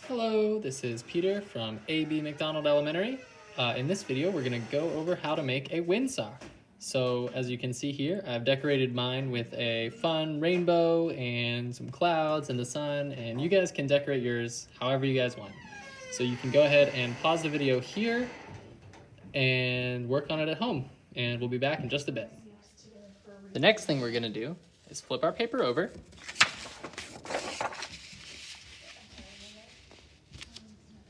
Hello, this is Peter from AB McDonald Elementary. In this video, we're going to go over how to make a windsock. So as you can see here, I've decorated mine with a fun rainbow and some clouds and the sun, and you guys can decorate yours however you guys want. So you can go ahead and pause the video here and work on it at home, and we'll be back in just a bit. The next thing we're going to do is flip our paper over.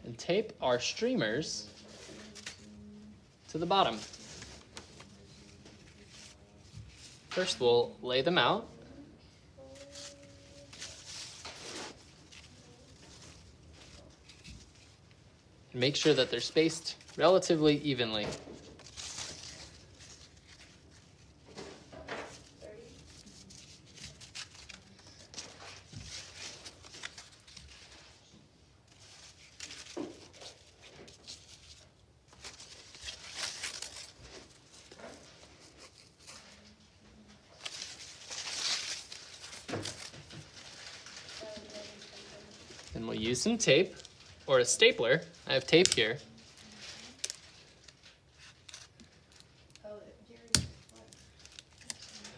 And tape our streamers to the bottom. First, we'll lay them out. And make sure that they're spaced relatively evenly. And we'll use some tape or a stapler. I have tape here.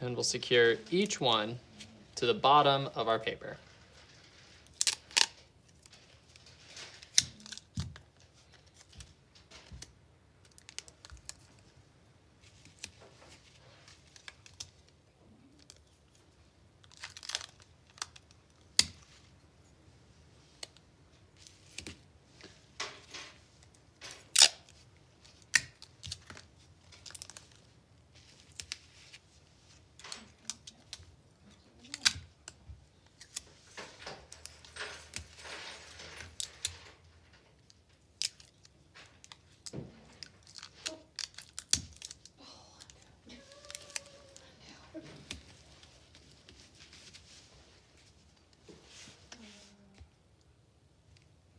And we'll secure each one to the bottom of our paper.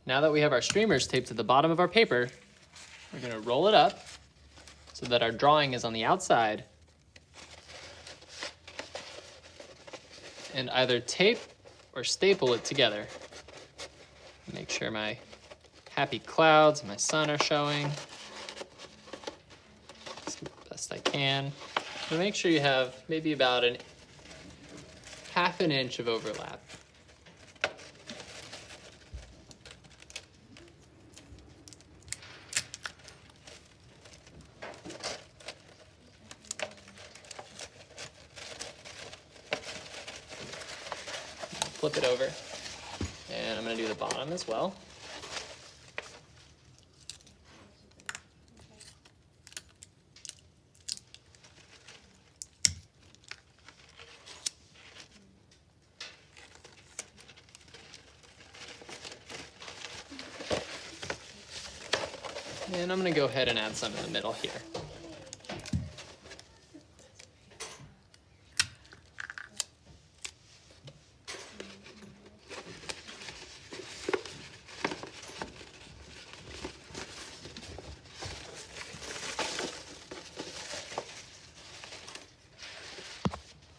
Now that we have our streamers taped to the bottom of our paper, we're going to roll it up so that our drawing is on the outside, and either tape or staple it together. Make sure my happy clouds and my sun are showing as best I can. And make sure you have maybe about half an inch of overlap. Flip it over, and I'm going to do the bottom as well. And I'm going to go ahead and add some in the middle here.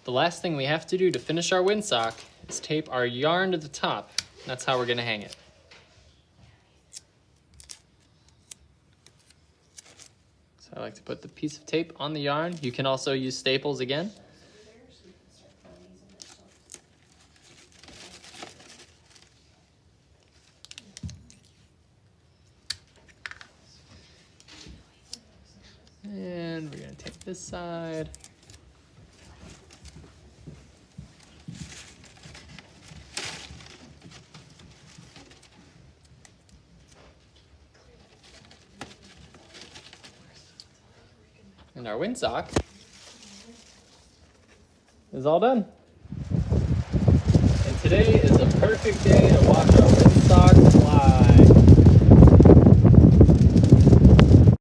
The last thing we have to do to finish our windsock is tape our yarn to the top. That's how we're going to hang it. So I like to put the piece of tape on the yarn. You can also use staples again. And we're going to take this side. And our windsock is all done. And today is a perfect day to watch our windsock